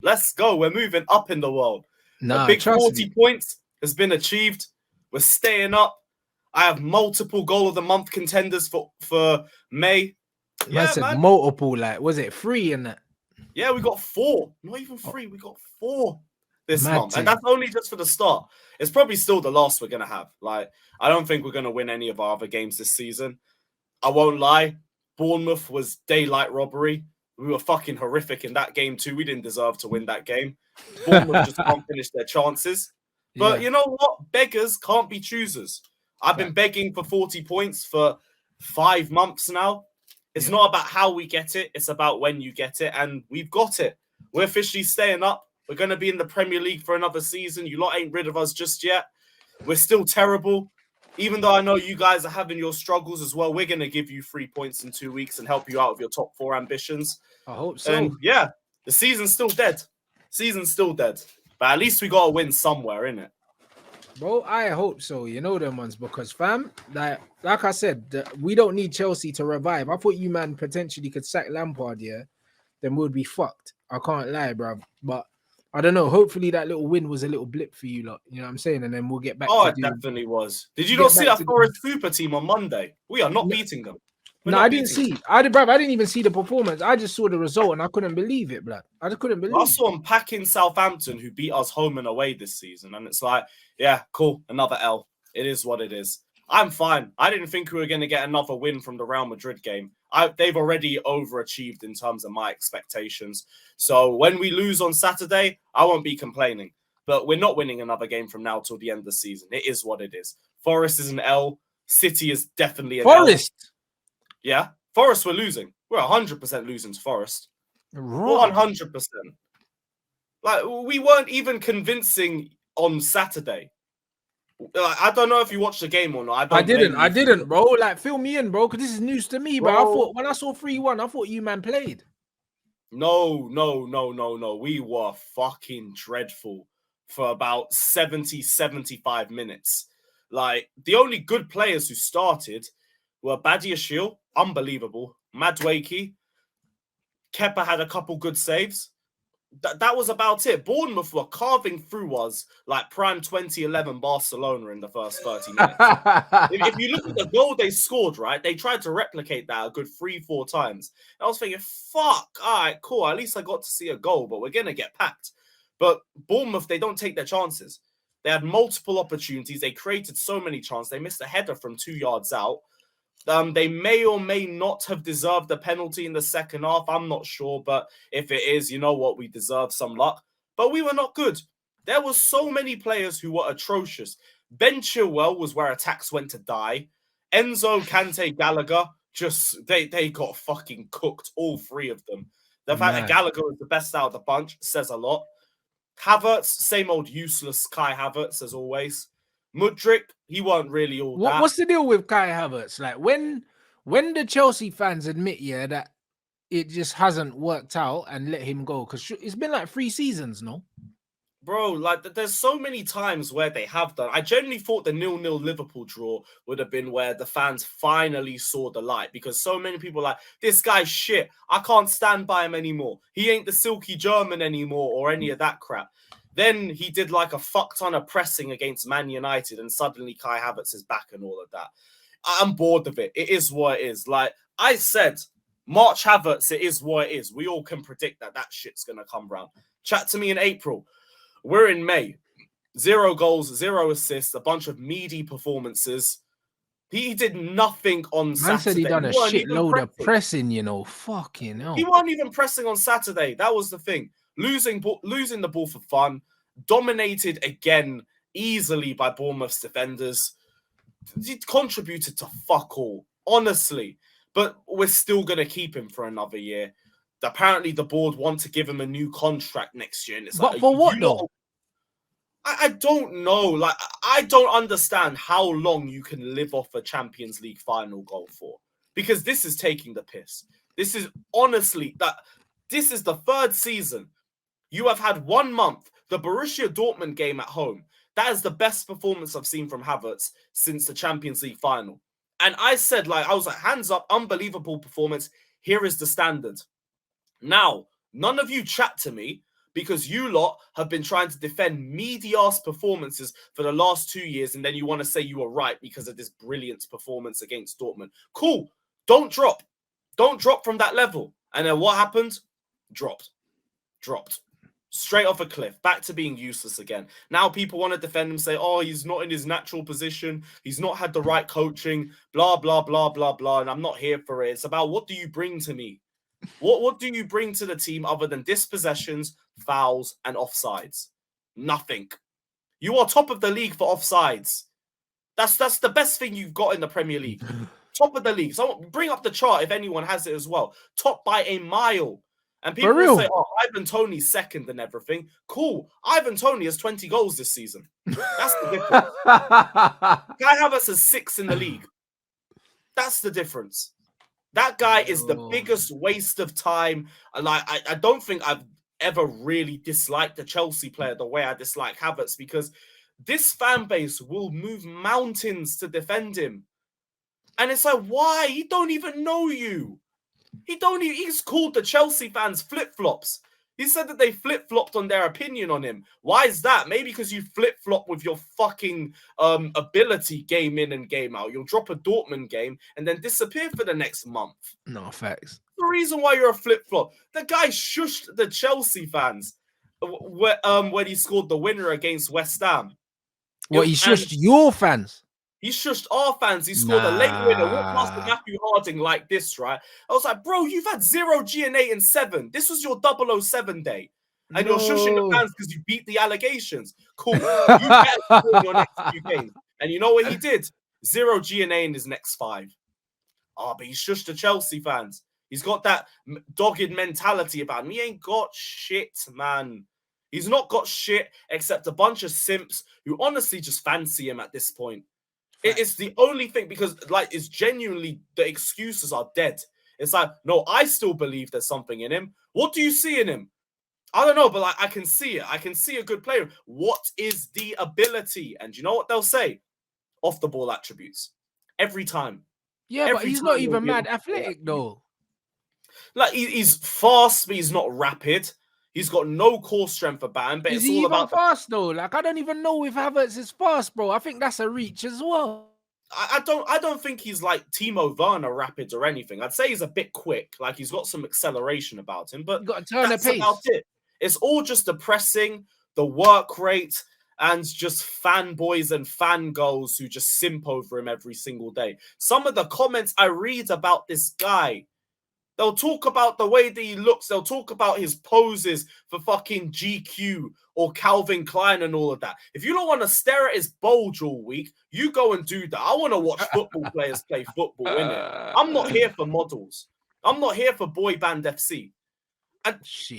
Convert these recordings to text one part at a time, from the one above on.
Let's go. We're moving up in the world. A Nah, big trust 40 me. points has been achieved. We're staying up. I have multiple goal of the month contenders for May. Man Yeah, said man. multiple, like, was it 3 and that? Yeah, we got 4. Not even Oh, 3. We got 4 this mad month. And that's thing. only just for the start. It's probably still the last we're going to have. Like, I don't think we're going to win any of our other games this season. I won't lie. Bournemouth was daylight robbery. We were fucking horrific in that game too. We didn't deserve to win that game. Bournemouth just can't finish their chances. But Yeah, you know what? Beggars can't be choosers. I've been fact. begging for 40 points for 5 months now. It's Yeah. not about how we get it. It's about when you get it. And we've got it. We're officially staying up. We're going to be in the Premier League for another season. You lot ain't rid of us just yet. We're still terrible. Even though I know you guys are having your struggles as well, we're going to give you 3 points in 2 weeks and help you out with your top 4 ambitions. I hope so. And yeah, the season's still dead. Season's still dead. But at least we got to win somewhere, innit? Bro, I hope so. You know them ones because fam, like I said, we don't need Chelsea to revive. I thought you man potentially could sack Lampard, yeah. Then we'd be fucked. I can't lie, bro. But I don't know. Hopefully that little win was a little blip for you lot. You know what I'm saying? And then we'll get back Oh, to it doing. definitely was. Did you not Get see back that to. Forest Hooper team on Monday? We are not beating them. We're No, not I didn't beating see. them. I didn't even see the performance. I just saw the result and I couldn't believe it, blood. I just couldn't I believe it. saw them packing Southampton, who beat us home and away this season. And it's like, yeah, cool. Another L. It is what it is. I'm fine. I didn't think we were going to get another win from the Real Madrid game. They've already overachieved in terms of my expectations. So when we lose on Saturday, I won't be complaining. But we're not winning another game from now till the end of the season. It is what it is. Forest is an L. City is definitely an Forest. L. Yeah. Forest, we're losing. We're 100% losing to Forest. Raw. 100%. Like, we weren't even convincing on Saturday. I don't know if you watched the game or not. I didn't, bro. Like, fill me in, bro, because this is news to me. But I thought when I saw 3-1, I thought you man played. No. We were fucking dreadful for about 70, 75 minutes. Like, the only good players who started were Badiashile, unbelievable. Madueke, Kepa had a couple good saves. That was about it. Bournemouth were carving through us like prime 2011 Barcelona in the first 30 minutes. If you look at the goal they scored, right, they tried to replicate that a good 3-4 times. And I was thinking, fuck, all right, cool. At least I got to see a goal, but we're going to get packed. But Bournemouth, they don't take their chances. They had multiple opportunities. They created so many chances. They missed a header from 2 yards out. They may or may not have deserved a penalty in the second half. I'm not sure, but if it is, you know what? We deserve some luck. But we were not good. There were so many players who were atrocious. Ben Chilwell was where attacks went to die. Enzo, Kante, Gallagher, they got fucking cooked, all 3 of them. The fact that Gallagher was the best out of the bunch says a lot. Havertz, same old useless Kai Havertz as always. Mudryk, he weren't really all that. What's the deal with Kai Havertz? Like, when the Chelsea fans admit, yeah, that it just hasn't worked out and let him go? Because it's been like 3 seasons, no? Bro, like, there's so many times where they have done. I genuinely thought the 0-0 Liverpool draw would have been where the fans finally saw the light, because so many people are like, this guy's shit. I can't stand by him anymore. He ain't the silky German anymore or any of that crap. Then he did like a fuck ton of pressing against Man United and suddenly Kai Havertz is back and all of that. I'm bored of it. It is what it is. Like I said, March Havertz, it is what it is. We all can predict that shit's going to come round. Chat to me in April. We're in May. 0 goals, 0 assists, a bunch of meaty performances. He did nothing on Saturday. Man said he done a shitload of pressing, you know. Fucking hell. He weren't even pressing on Saturday. That was the thing. Losing the ball for fun. Dominated again easily by Bournemouth's defenders. He contributed to fuck all, honestly. But we're still going to keep him for another year. Apparently, the board want to give him a new contract next year. And it's but like, for what, though? I don't know. Like, I don't understand how long you can live off a Champions League final goal for. Because this is taking the piss. This is honestly, this is the 3rd season. You have had 1 month, the Borussia Dortmund game at home. That is the best performance I've seen from Havertz since the Champions League final. And I was like, hands up, unbelievable performance. Here is the standard. Now, none of you chat to me because you lot have been trying to defend meaty-ass performances for the last 2 years, and then you want to say you were right because of this brilliant performance against Dortmund. Cool. Don't drop. Don't drop from that level. And then what happened? Dropped. Straight off a cliff, back to being useless again. Now people want to defend him, say, oh, he's not in his natural position. He's not had the right coaching, blah, blah, blah, blah, blah. And I'm not here for it. It's about what do you bring to me? What do you bring to the team other than dispossessions, fouls, and offsides? Nothing. You are top of the league for offsides. That's the best thing you've got in the Premier League. Top of the league. So bring up the chart if anyone has it as well. Top by a mile. And people will say, oh, Ivan Toney's second and everything. Cool. Ivan Toney has 20 goals this season. That's the difference. Kai Havertz has 6 in the league. That's the difference. That guy is the biggest waste of time. Like, I don't think I've ever really disliked a Chelsea player the way I dislike Havertz, because this fan base will move mountains to defend him. And it's like, why? He don't even know you. He's called the Chelsea fans flip-flops. He said that they flip-flopped on their opinion on him. Why is that? Maybe because you flip-flop with your fucking ability game in and game out. You'll drop a Dortmund game and then disappear for the next month. No, facts. The reason why you're a flip-flop. The guy shushed the Chelsea fans when he scored the winner against West Ham. What, he shushed your fans? He shushed our fans. He scored a late winner. Walked past the Matthew Harding like this, right? I was like, bro, you've had 0 GNA in 7. This was your 007 day. And you're shushing the fans because you beat the allegations. Cool. You better score your next few games. And you know what he did? 0 GNA in his next 5. Oh, but he shushed the Chelsea fans. He's got that dogged mentality about him. He ain't got shit, man. He's not got shit except a bunch of simps who honestly just fancy him at this point. It's the only thing, because like it's genuinely, the excuses are dead. It's like, no, I still believe there's something in him. What do you see in him? I don't know, but like I can see it. I can see a good player. What is the ability? And you know what they'll say? Off the ball attributes. Every time. Yeah, but he's not even mad athletic though. Like he's fast, but he's not rapid. He's got no core strength about him, but is it's he all even about fast though? Like I don't even know if Havertz is fast, bro. I think that's a reach as well. I don't think he's like Timo Werner rapid or anything. I'd say he's a bit quick, like he's got some acceleration about him, but you got to turn the pace. About it. It's all just the pressing, the work rate, and just fanboys and fangirls who just simp over him every single day. Some of the comments I read about this guy, they'll talk about the way that he looks. They'll talk about his poses for fucking GQ or Calvin Klein and all of that. If you don't want to stare at his bulge all week, you go and do that. I want to watch football players play football, innit? I'm not here for models. I'm not here for boy band FC. And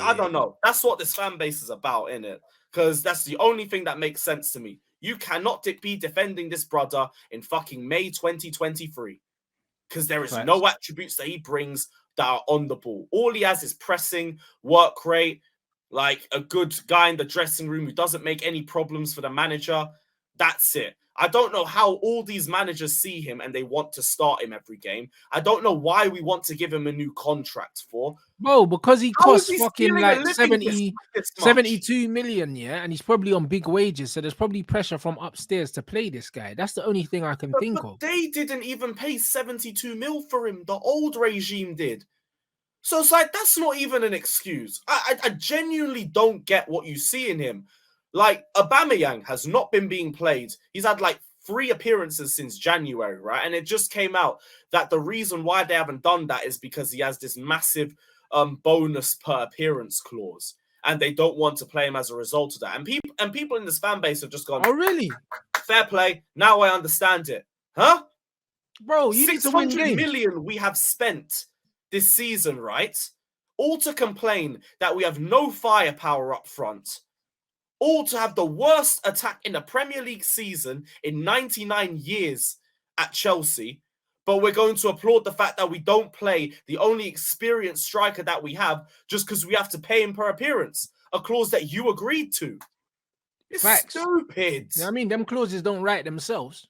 I don't know. That's what this fan base is about, innit? Because that's the only thing that makes sense to me. You cannot be defending this brother in fucking May 2023. Because there is no attributes that he brings that are on the ball. All he has is pressing, work rate, like a good guy in the dressing room who doesn't make any problems for the manager. That's it. I don't know how all these managers see him and they want to start him every game. I don't know why we want to give him a new contract for. Bro, because he costs fucking like 72 million, yeah? And he's probably on big wages, so there's probably pressure from upstairs to play this guy. That's the only thing I can think of. They didn't even pay 72 mil for him. The old regime did. So it's like, that's not even an excuse. I genuinely don't get what you see in him. Like, Aubameyang has not been being played. He's had like 3 appearances since January, right? And it just came out that the reason why they haven't done that is because he has this massive bonus per appearance clause. And they don't want to play him as a result of that. And people in this fan base have just gone, oh, really? Fair play. Now I understand it. Huh? Bro, you need to win 600 million we have spent this season, right? All to complain that we have no firepower up front. All to have the worst attack in the Premier League season in 99 years at Chelsea. But we're going to applaud the fact that we don't play the only experienced striker that we have just because we have to pay him per appearance. A clause that you agreed to. It's stupid. Yeah, I mean, them clauses don't write themselves.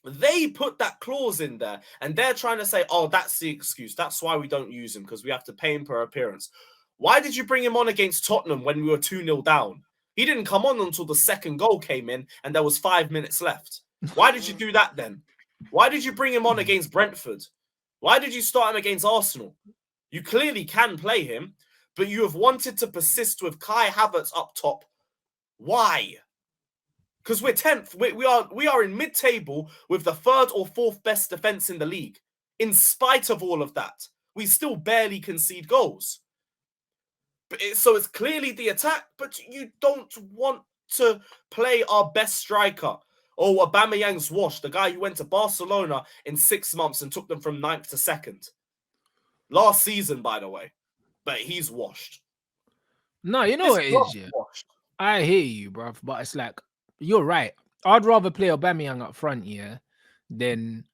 They put that clause in there and they're trying to say, oh, that's the excuse. That's why we don't use him, because we have to pay him per appearance. Why did you bring him on against Tottenham when we were 2-0 down? He didn't come on until the second goal came in and there was 5 minutes left. Why did you do that then? Why did you bring him on against Brentford? Why did you start him against Arsenal? You clearly can play him, but you have wanted to persist with Kai Havertz up top. Why? Because we're 10th. We are in mid-table with the 3rd or 4th best defense in the league. In spite of all of that, we still barely concede goals. So it's clearly the attack, but you don't want to play our best striker. Oh, Aubameyang's washed. The guy who went to Barcelona in 6 months and took them from 9th to 2nd. Last season, by the way. But he's washed. No, you know what it is, yeah. Washed. I hear you, bruv, but it's like, you're right. I'd rather play Aubameyang up front, yeah, than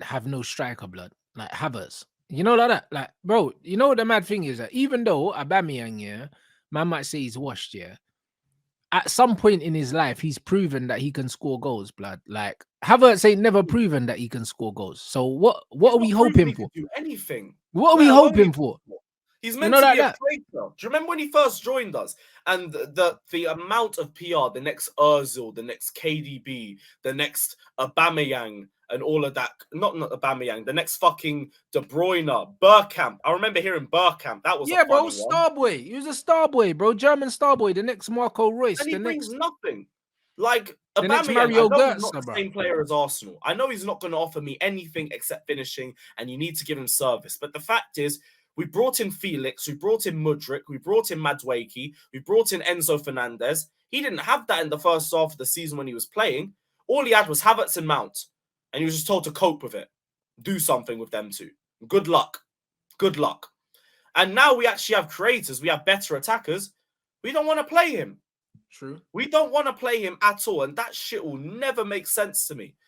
have no striker blood, like Havertz. You know, like that. Like, bro, you know what the mad thing is? That even though Aubameyang, yeah, man might say he's washed, yeah, at some point in his life, he's proven that he can score goals, blood. Like, Havertz ain't never proven that he can score goals. So what are we hoping for? Do anything. What are we hoping for? He's meant to be a traitor. Do you remember when he first joined us? And the amount of PR, the next Ozil, the next KDB, the next Aubameyang, and all of that. Not Aubameyang, the next fucking De Bruyne, Bergkamp. I remember hearing Bergkamp. That was a funny Starboy. He was a Starboy, bro. German Starboy. The next Marco Reus. And he brings nothing. Like the next Aubameyang, Mario I know he's Götze, not the same player as Arsenal. I know he's not going to offer me anything except finishing, and you need to give him service. But the fact is, we brought in Felix, we brought in Mudryk, we brought in Madueke, we brought in Enzo Fernandez. He didn't have that in the first half of the season when he was playing. All he had was Havertz and Mount, and he was just told to cope with it. Do something with them two. Good luck. Good luck. And now we actually have creators. We have better attackers. We don't want to play him. True. We don't want to play him at all, and that shit will never make sense to me.